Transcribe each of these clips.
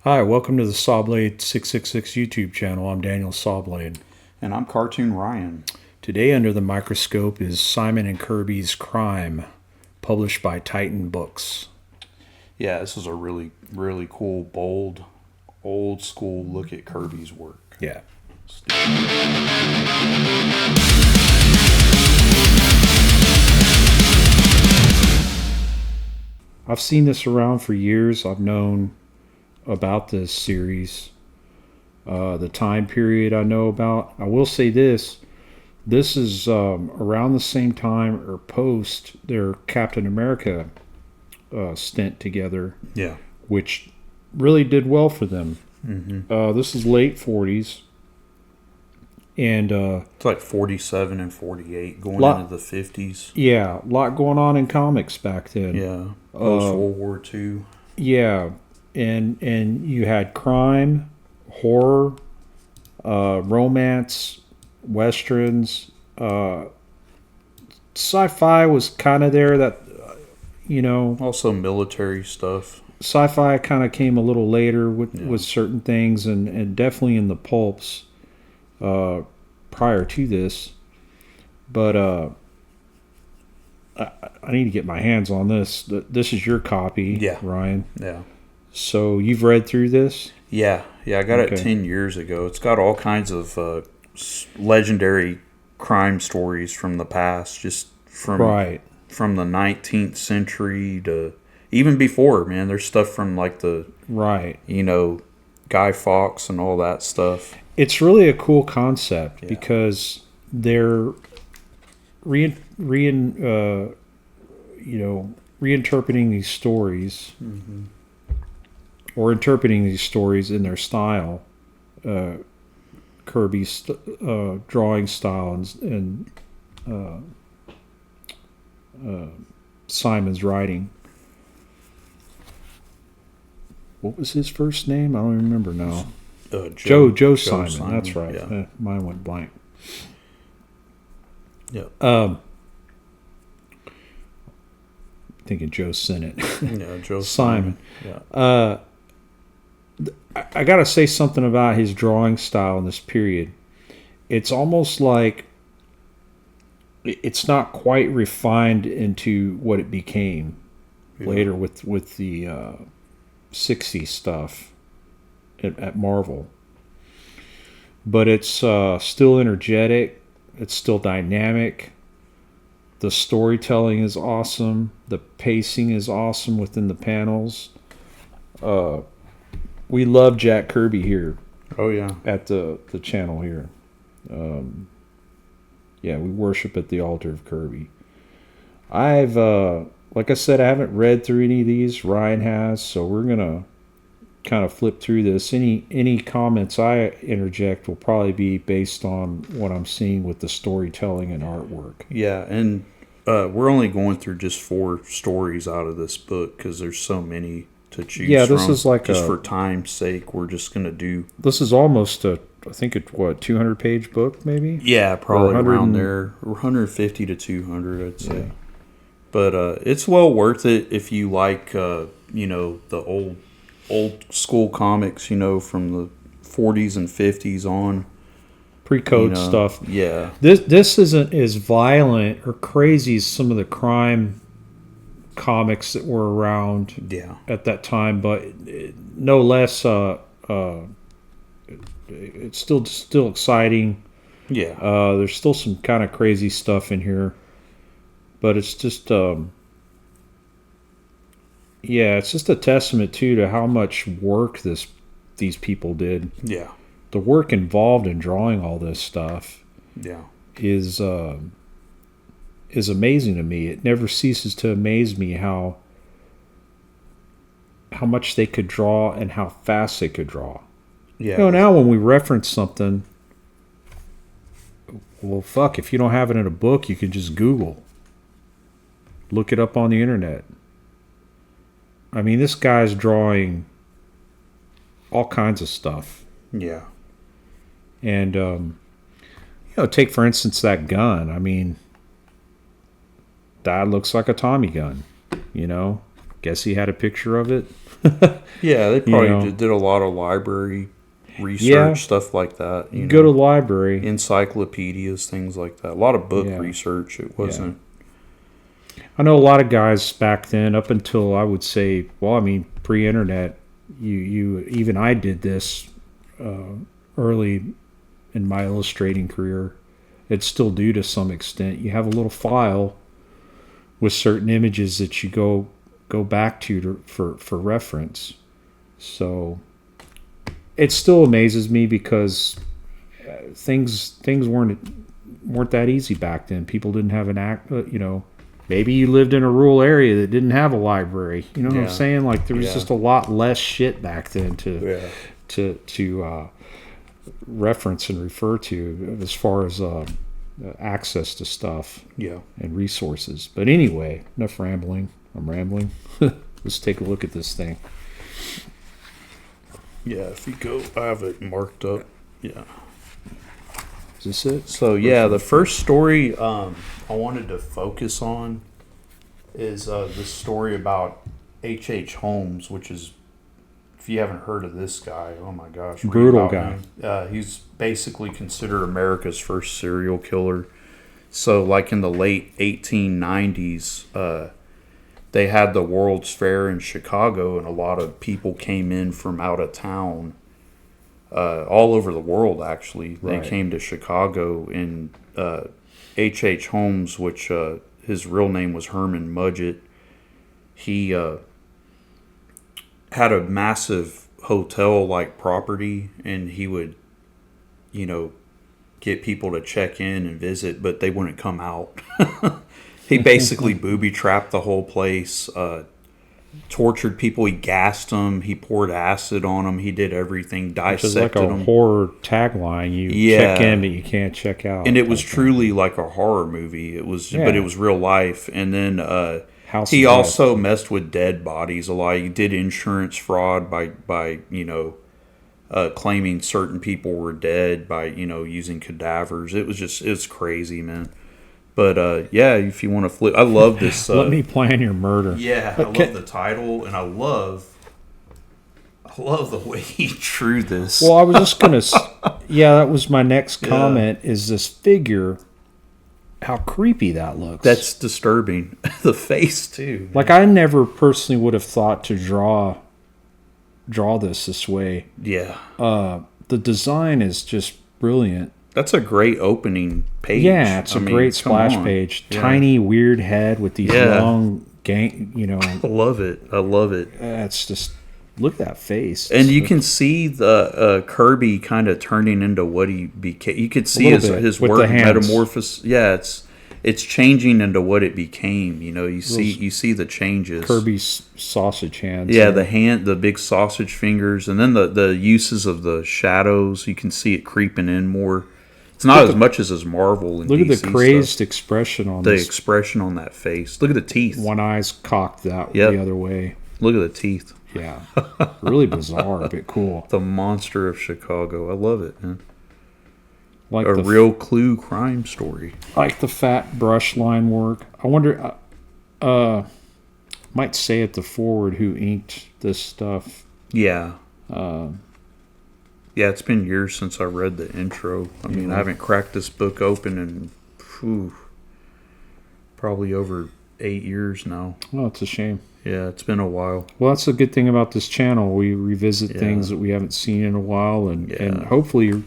Hi, welcome to the Sawblade 666 YouTube channel. I'm Daniel Sawblade. And I'm Cartoon Ryan. Today under the microscope is Simon and Kirby's Crime, published by Titan Books. Yeah, this is a really, really cool, bold, old school look at Kirby's work. Yeah. I've seen this around for years. I've known about this series. The time period I know about. I will say this. This is around the same time or post their Captain America stint together. Yeah. Which really did well for them. Mm-hmm. This is late 40s. And it's like 47 and 48 going into the 50s. Yeah, a lot going on in comics back then. Yeah. Post World War II. Yeah. And you had crime, horror, romance, westerns. Sci-fi was kind of there. That also military stuff. Sci-fi kind of came a little later with certain things, and definitely in the pulps prior to this. But I need to get my hands on this. This is your copy, Ryan. Yeah. So you've read through this? Yeah. I got it 10 years ago. It's got all kinds of legendary crime stories from the past, just from the 19th century to even before, man. There's stuff from like the Guy Fawkes and all that stuff. It's really a cool concept because they're reinterpreting these stories. Mm-hmm. Or interpreting these stories in their style, Kirby's drawing style and Simon's writing. What was his first name? I don't remember now. Joe Simon. That's right. Yeah. Mine went blank. Yeah. Thinking Joe Sennett. Yeah, Joe Simon. Yeah. I got to say something about his drawing style in this period. It's almost like it's not quite refined into what it became later with the 60s stuff at Marvel. But it's still energetic. It's still dynamic. The storytelling is awesome. The pacing is awesome within the panels. We love Jack Kirby here. Oh, yeah. At the channel here. We worship at the altar of Kirby. I've, like I said, I haven't read through any of these. Ryan has, so we're going to kind of flip through this. Any comments I interject will probably be based on what I'm seeing with the storytelling and artwork. Yeah, and we're only going through just 4 stories out of this book because there's so many to choose from. Yeah, this is like just for time's sake, we're just going to do... This is almost I think 200-page book, maybe? Yeah, probably around there. 150 to 200, I'd say. Yeah. But it's well worth it if you like, the old school comics, from the 40s and 50s on. Pre-code stuff. Yeah. This isn't as violent or crazy as some of the crime comics that were around at that time, but no less it's still exciting. Yeah. There's still some kind of crazy stuff in here, but it's just it's just a testament too to how much work these people did. Yeah. The work involved in drawing all this stuff is amazing to me. It never ceases to amaze me how much they could draw and how fast they could draw. Yeah. Now when we reference something, well, fuck, if you don't have it in a book, you can just Google. Look it up on the internet. I mean, this guy's drawing all kinds of stuff. Yeah. And, take, for instance, that gun. I mean, that looks like a Tommy gun, guess he had a picture of it. Yeah, they probably did a lot of library research, stuff like that. Go to library. Encyclopedias, things like that. A lot of book research. It wasn't... I know a lot of guys back then, up until I would say, pre-internet, even I did this early in my illustrating career. It's still do to some extent. You have a little file with certain images that you go back to for reference. So it still amazes me because things weren't that easy back then. People didn't have maybe you lived in a rural area that didn't have a library. You know what I'm saying? Like there was just a lot less shit back then to reference and refer to as far as access to stuff and resources. But anyway, enough rambling. I'm rambling. Let's take a look at this thing. Yeah, if you go, I have it marked up. Yeah. Is this it? So the first story I wanted to focus on is this story about H.H. Holmes, which is, if you haven't heard of this guy, oh my gosh. Brutal guy. He's basically considered America's first serial killer. So like in the late 1890s, they had the World's Fair in Chicago, and a lot of people came in from out of town, all over the world actually. Right. They came to Chicago, and H.H. Holmes, which his real name was Herman Mudgett, he had a massive hotel-like property, and he would, get people to check in and visit, but they wouldn't come out. He basically booby-trapped the whole place, tortured people. He gassed them. He poured acid on them. He did everything, dissected them. Which is like a horror tagline. You check in, but you can't check out. And it was truly like a horror movie. It was, but it was real life. And then he also messed with dead bodies a lot. He did insurance fraud by claiming certain people were dead by, using cadavers. It's crazy, man. But if you want to flip, I love this. Let me plan your murder. Yeah, I love the title, and I love the way he drew this. Well, I was just gonna. That was my next comment. Is this figure? How creepy that looks. That's disturbing. The face too. Man. Like I never personally would have thought to draw this way. Yeah. The design is just brilliant. That's a great opening page. Yeah, it's a great splash page. Yeah. Tiny, weird head with these long I love it. It's just, look at that face. And you can see the Kirby kind of turning into what he became. You could see his work metamorphosis. Yeah, it's changing into what it became. You see the changes. Kirby's sausage hands. Yeah, the big sausage fingers, and then the uses of the shadows. You can see it creeping in more. It's not as much as his Marvel and look DC at the crazed expression on the expression on that face. Look at the teeth. One eye's cocked the other way. Look at the teeth. Yeah, really bizarre, but cool. The monster of Chicago. I love it, man. Like a real Clue crime story. Like the fat brush line work. I wonder. Might say at the forward who inked this stuff. Yeah. It's been years since I read the intro. I mean, I haven't cracked this book open in probably over 8 years now. Oh, it's a shame. Yeah, it's been a while. Well, that's the good thing about this channel. We revisit things that we haven't seen in a while, and hopefully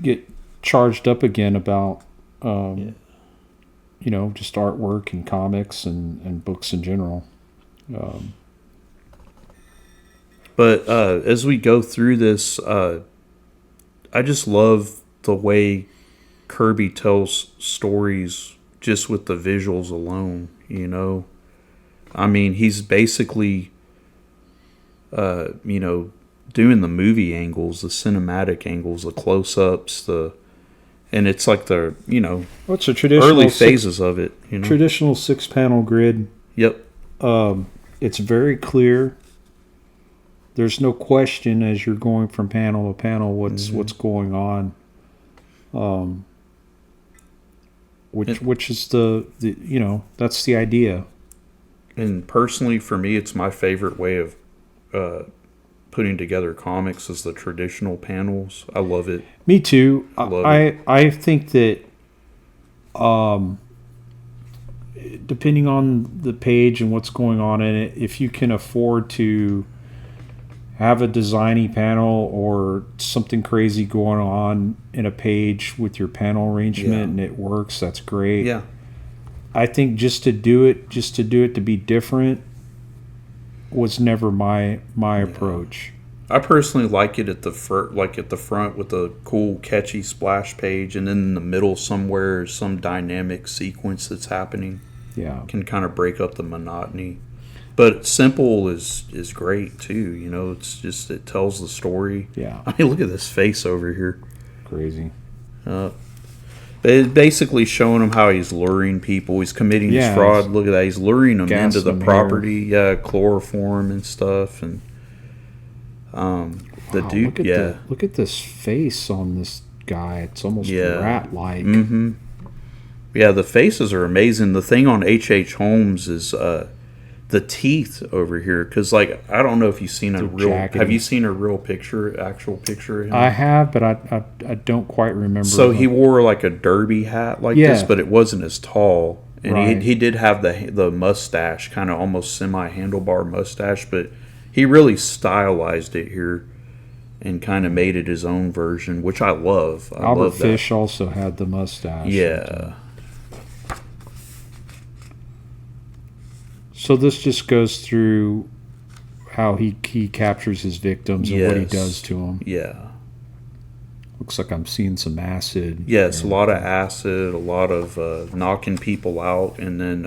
get charged up again about just artwork and comics and books in general. But as we go through this, I just love the way Kirby tells stories just with the visuals alone, I mean, he's basically, doing the movie angles, the cinematic angles, the close-ups, and it's like the, it's a traditional early phases of it. Traditional 6-panel grid. Yep. It's very clear. There's no question as you're going from panel to panel what's going on. which is the that's the idea. And personally, for me, it's my favorite way of putting together comics is the traditional panels. I love it. Me too. I think that depending on the page and what's going on in it, if you can afford to have a designy panel or something crazy going on in a page with your panel arrangement and it works, that's great. Yeah. I think just to do it to be different was never my approach. I personally like it at the front with a cool, catchy splash page, and then in the middle somewhere some dynamic sequence that's happening. Yeah, can kind of break up the monotony. But simple is great too. It's just it tells the story. Yeah. I mean, look at this face over here. Crazy. It's basically showing him how he's luring people. He's committing this fraud. Look at that. He's luring them into the property. Yeah, chloroform and stuff. And the dude, look at this face on this guy. It's almost rat-like. Mm-hmm. Yeah, the faces are amazing. The thing on H.H. Holmes is the teeth over here. Because, I don't know if you've seen have you seen a real actual picture of him? I have, but I don't quite remember. So he wore a derby hat this, but it wasn't as tall. And he did have the mustache, kind of almost semi-handlebar mustache, but he really stylized it here and kind of made it his own version, which I love. Albert Fish also had the mustache. Yeah. So this just goes through how he captures his victims and what he does to them. Yeah. Looks like I'm seeing some acid. Yes, a lot of acid, a lot of knocking people out, and then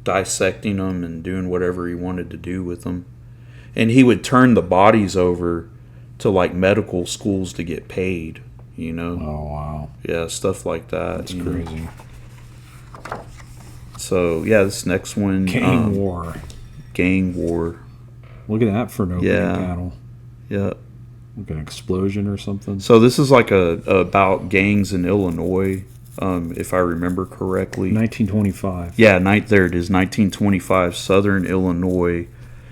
dissecting them and doing whatever he wanted to do with them. And he would turn the bodies over to medical schools to get paid. Oh wow. Yeah, stuff like that. That's crazy. So this next one, Gang War. Look at that for an opening panel. Yeah. Like an explosion or something. So this is about gangs in Illinois, if I remember correctly. 1925. Yeah, there it is, 1925, Southern Illinois.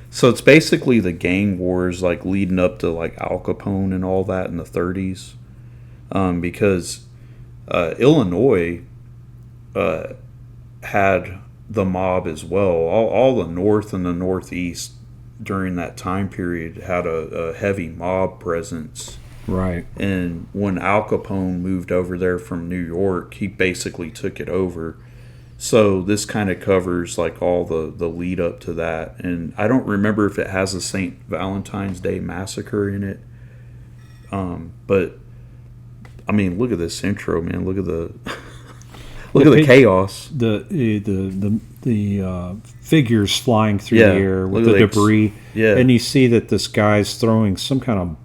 So it's basically the gang wars leading up to Al Capone and all that in the 30s, because Illinois had the mob as well. All the North and the Northeast during that time period had a heavy mob presence. Right. And when Al Capone moved over there from New York, he basically took it over. So this kind of covers all the lead up to that. And I don't remember if it has a St. Valentine's Day massacre in it. But I mean, look at this intro, man. Look at the the chaos. The figures flying through the air with the debris. Yeah. And you see that this guy's throwing some kind of,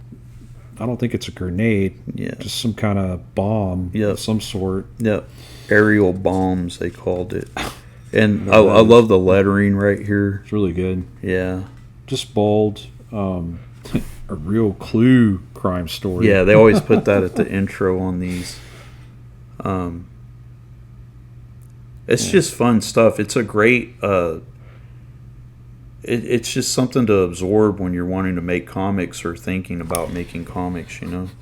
I don't think it's a grenade. Yeah. Just some kind of bomb of some sort. Yep. Aerial bombs, they called it. And I love the lettering right here. It's really good. Yeah. Just bold. A real Clue crime story. Yeah, they always put that at the intro on these. It's just fun stuff. It's a great... It's just something to absorb when you're wanting to make comics or thinking about making comics,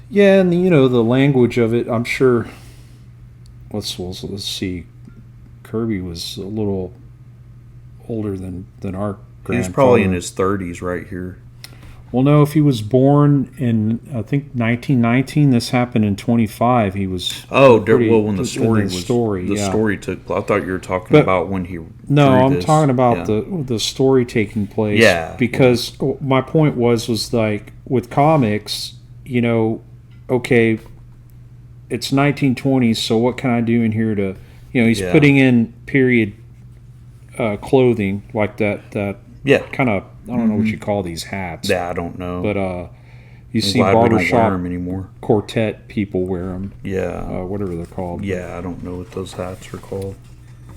Yeah, and the language of it, I'm sure... Let's see. Kirby was a little older than our grandfather. He was probably in his 30s right here. Well, no, if he was born in, I think, 1919, this happened in 25. He was... when the story took... I thought you were talking about when he... No, I'm talking about the story taking place. Yeah. Because my point was with comics, okay, it's 1920s, so what can I do in here to... he's putting in period clothing, like that kind of... I don't know what you call these hats. Yeah, I don't know. But you see barbershop anymore. Quartet people wear them. Yeah. Whatever they're called. Yeah, I don't know what those hats are called.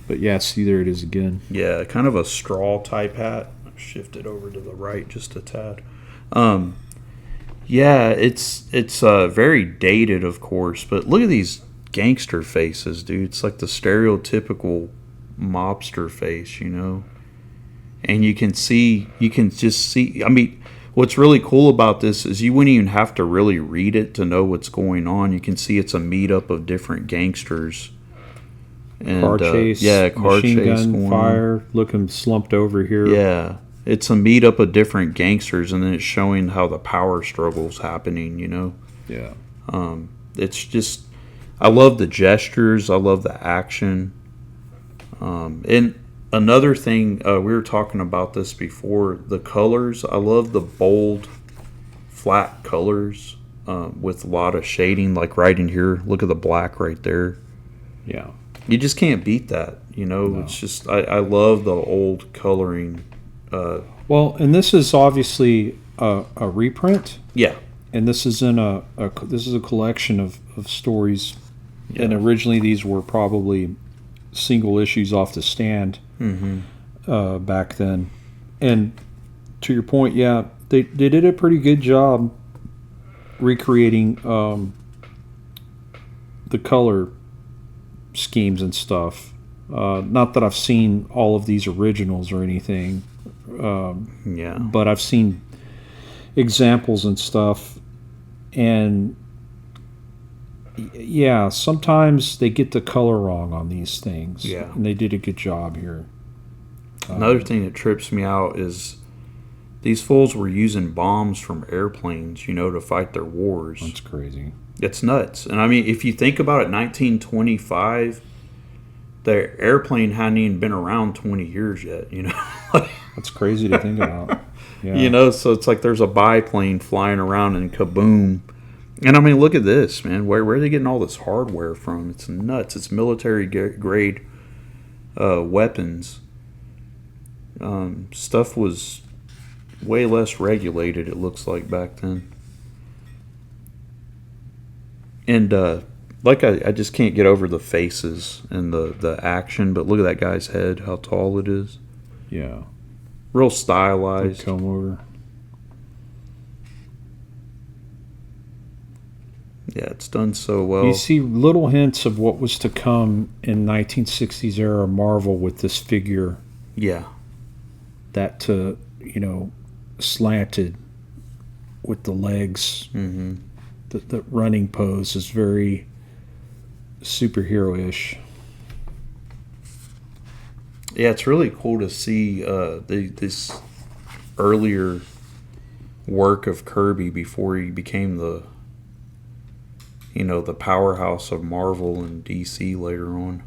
But see, there it is again. Yeah, kind of a straw type hat. Shift it over to the right just a tad. Yeah, it's very dated, of course, but look at these gangster faces, dude. It's like the stereotypical mobster face, And you can just see. I mean, what's really cool about this is you wouldn't even have to really read it to know what's going on. You can see it's a meetup of different gangsters. And, car chase, car machine chase gun fire, looking slumped over here. Yeah, it's a meetup of different gangsters, and then it's showing how the power struggle's happening. Yeah. It's just, I love the gestures. I love the action. And another thing, we were talking about this before. The colors. I love the bold, flat colors with a lot of shading. Like right in here, look at the black right there. Yeah. You just can't beat that, No. It's just I love the old coloring. Well, and this is obviously a reprint. Yeah. And this is in this is a collection of stories, and originally these were probably single issues off the stand back then. And to your point, yeah, they did a pretty good job recreating the color schemes and stuff. Not that I've seen all of these originals or anything, but I've seen examples and stuff, and yeah, sometimes they get the color wrong on these things. Yeah, and they did a good job here. Another thing that trips me out is these fools were using bombs from airplanes, to fight their wars. That's crazy. It's nuts. And I mean, if you think about it, 1925, the airplane hadn't even been around 20 years yet, That's crazy to think about. Yeah. So it's like there's a biplane flying around and kaboom. And I mean, look at this, man. Where are they getting all this hardware from? It's nuts. It's military grade weapons. Stuff was way less regulated, it looks like, back then. And I just can't get over the faces and the action, but look at that guy's head, how tall it is. Yeah. Real stylized. Comb over. Yeah, it's done so well. You see little hints of what was to come in 1960s era Marvel with this figure. Yeah. That, slanted with the legs. Mm-hmm. The running pose is very superhero-ish. Yeah, it's really cool to see this earlier work of Kirby before he became the powerhouse of Marvel and DC later on.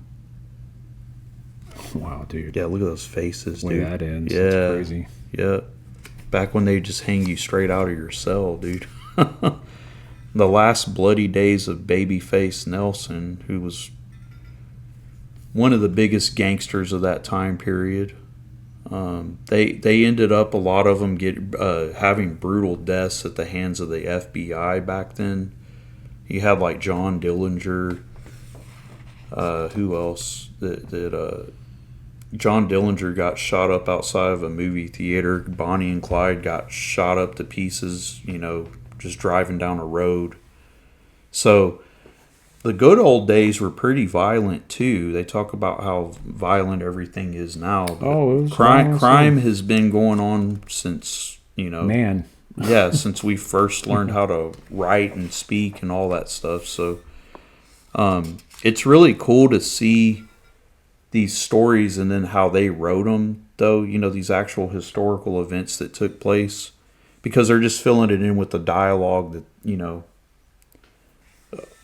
Wow, dude. Yeah, look at those faces, dude. The way that ends. Yeah. It's crazy. Yeah. Back when they just hang you straight out of your cell, dude. The last bloody days of Babyface Nelson, who was one of the biggest gangsters of that time period. They ended up, a lot of them having brutal deaths at the hands of the FBI back then. You had like John Dillinger. Who else? John Dillinger got shot up outside of a movie theater. Bonnie and Clyde got shot up to pieces, just driving down a road. So the good old days were pretty violent too. They talk about how violent everything is now. Crime has been going on since, Man. Yeah, since we first learned how to write and speak and all that stuff. So it's really cool to see these stories and then how they wrote them, though, these actual historical events that took place, because they're just filling it in with the dialogue that,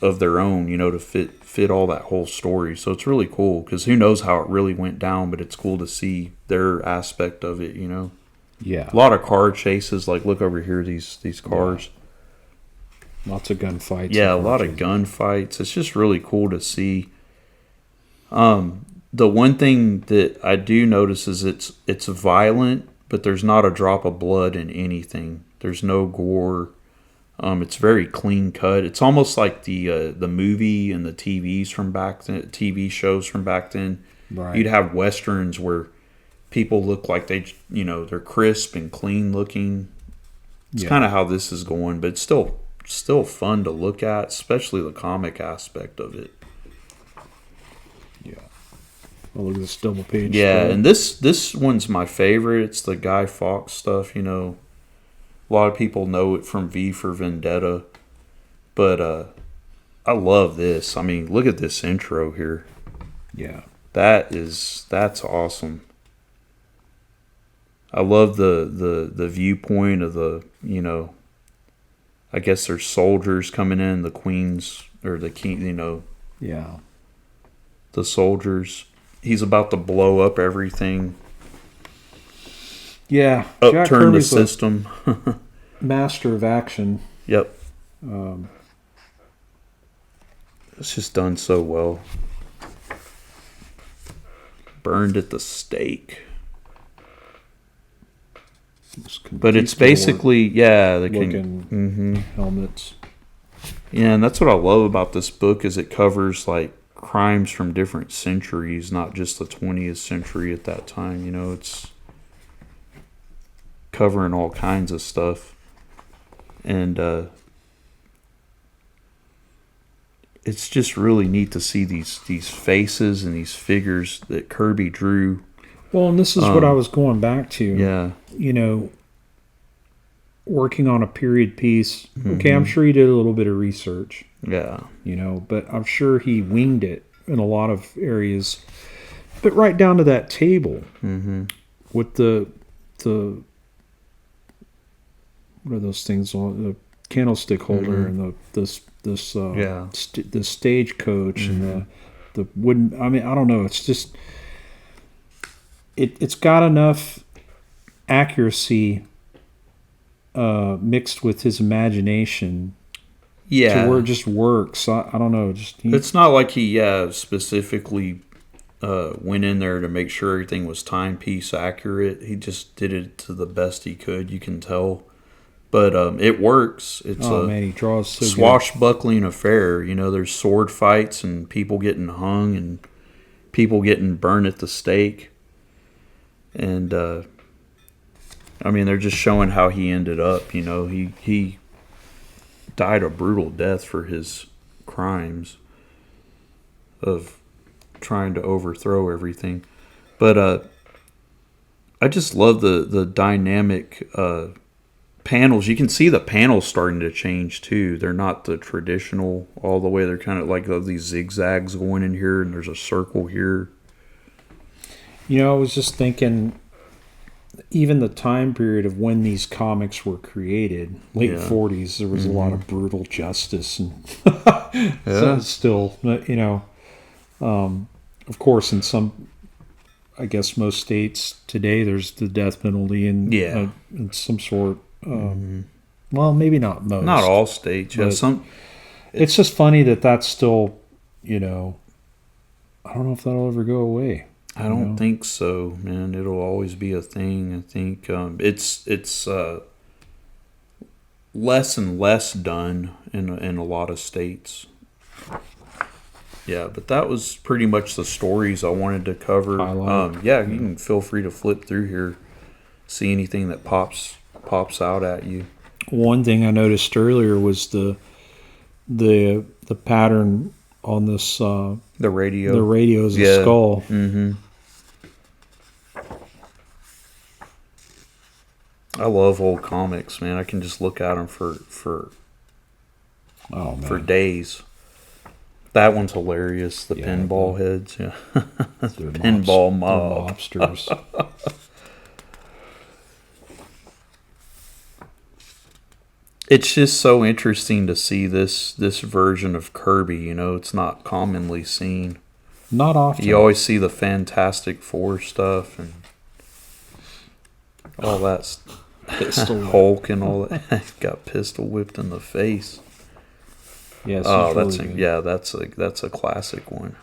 of their own, to fit all that whole story. So it's really cool, because who knows how it really went down, but it's cool to see their aspect of it, Yeah. A lot of car chases, like look over here, these cars. Yeah. Lots of gunfights. Yeah, a lot of gunfights. It's just really cool to see. The one thing that I do notice is it's violent, but there's not a drop of blood in anything. There's no gore. It's very clean cut. It's almost like the movie and the TV shows from back then. Right. You'd have westerns where people look like they're crisp and clean looking. It's kind of how this is going, but it's still fun to look at, especially the comic aspect of it. Yeah. Oh, look at this double page. Yeah, and this one's my favorite. It's the Guy Fawkes stuff. A lot of people know it from V for Vendetta, but I love this. I mean, look at this intro here. Yeah, that's awesome. I love the viewpoint of the, I guess there's soldiers coming in, the queens or the king, Yeah. The soldiers. He's about to blow up everything. Yeah. Upturn the system. Master of action. Yep. It's just done so well. Burned at the stake. But it's basically, the helmets. Yeah, and that's what I love about this book is it covers like crimes from different centuries, not just the 20th century at that time. It's covering all kinds of stuff. And it's just really neat to see these faces and these figures that Kirby drew. Well, and this is what I was going back to. Yeah. Working on a period piece. Okay, I'm sure he did a little bit of research. Yeah. But I'm sure he winged it in a lot of areas. But right down to that table with the what are those things on the candlestick holder and this stagecoach and the wooden. I mean, I don't know. It's just it's got enough accuracy mixed with his imagination. Yeah, to where it just works. I don't know. It's not like he specifically went in there to make sure everything was timepiece accurate. He just did it to the best he could. You can tell. But it works. It's he draws so swashbuckling affair. There's sword fights and people getting hung and people getting burned at the stake. And, they're just showing how he ended up. He died a brutal death for his crimes of trying to overthrow everything. But I just love the dynamic panels. You can see the panels starting to change too. They're not the traditional all the way. They're kind of like these zigzags going in here, and there's a circle here. I was just thinking, even the time period of when these comics were created, late 40s, there was a lot of brutal justice, and so still, of course, in some, I guess most states today, there's the death penalty and in some sort. Well, maybe not most. Not all states. Yeah, some. It's just funny that's still, I don't know if that'll ever go away. I don't think so, man. It'll always be a thing. I think it's less and less done in a lot of states. Yeah, but that was pretty much the stories I wanted to cover. You can feel free to flip through here, see anything that pops out at you. One thing I noticed earlier was the pattern on this the radio. The radio is a skull. I love old comics, man. I can just look at them for days. That one's hilarious. The pinball heads, the pinball mob. Mobsters. It's just so interesting to see this version of Kirby. It's not commonly seen. Not often. You always see the Fantastic Four stuff and all that. Hulk and all that. Got pistol whipped in the face. Yes. That's a classic one.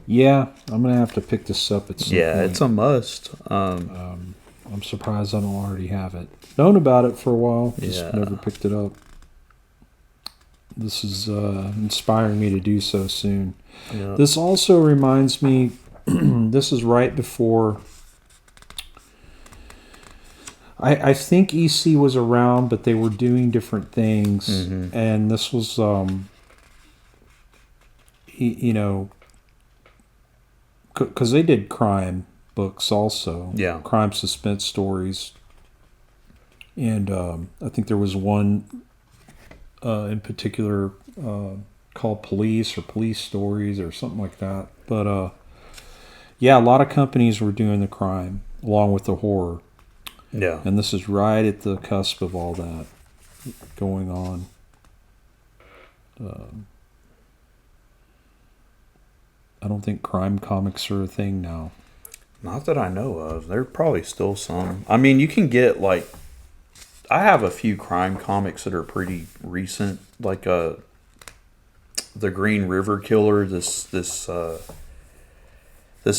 Yeah, I'm gonna have to pick this up at some point. It's a must. I'm surprised I don't already have it. Known about it for a while, just never picked it up. This is inspiring me to do so soon. Yeah. This also reminds me, this is right before I think EC was around, but they were doing different things, and this was, you know, because they did crime books also, crime suspense stories, and I think there was one in particular called Police or Police Stories or something like that. But yeah, a lot of companies were doing the crime along with the horror. Yeah. And this is right at the cusp of all that going on. I don't think crime comics are a thing now. Not that I know of. There are probably still some. I mean, you can get like, I have a few crime comics that are pretty recent, like the Green River Killer. This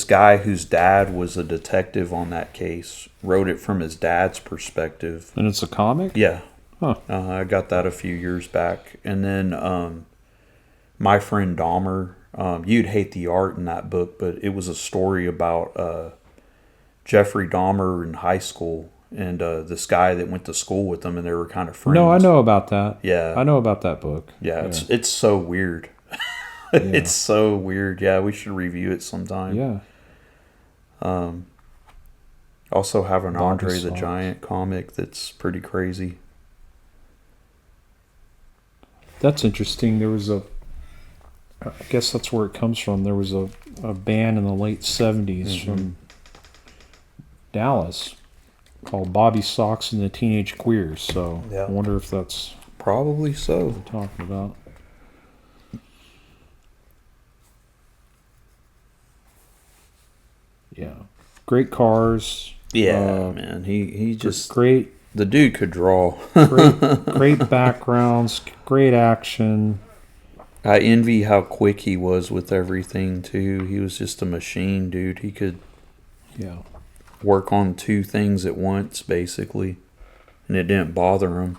guy whose dad was a detective on that case wrote it from his dad's perspective. And it's a comic? Yeah. Huh. I got that a few years back. And then My Friend Dahmer. You'd hate the art in that book, but it was a story about Jeffrey Dahmer in high school and this guy that went to school with him, and they were kind of friends. No, I know about that. Yeah. I know about that book. Yeah. It's so weird. It's so weird. Yeah, we should review it sometime. Yeah. Also have an Andre the Giant comic that's pretty crazy. That's interesting. There was I guess that's where it comes from. There was a band in the late 70s from Dallas called Bobby Sox and the Teenage Queers. So I wonder if that's probably so. What we're talking about. Yeah, great cars. Yeah, man, he just great. The dude could draw. great backgrounds, great action. I envy how quick he was with everything too. He was just a machine, dude. He could work on two things at once, basically, and it didn't bother him.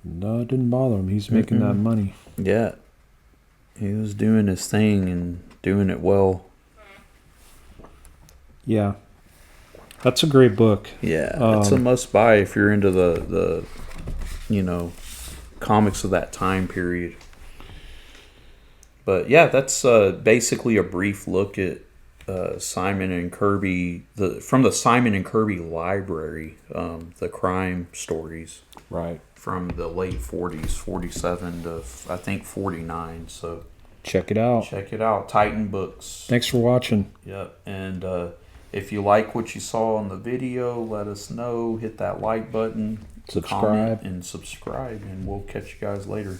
No, it didn't bother him. He's making that money. Yeah, he was doing his thing and doing it well. Yeah, that's a great book. Yeah, it's a must buy if you're into the comics of that time period. But yeah, that's basically a brief look at Simon and Kirby, from the Simon and Kirby library, the crime stories. Right. From the late 40s, 47 to I think 49. So check it out. Check it out. Titan Books. Thanks for watching. Yep. And if you like what you saw on the video, let us know. Hit that like button. Subscribe. Comment and subscribe. And we'll catch you guys later.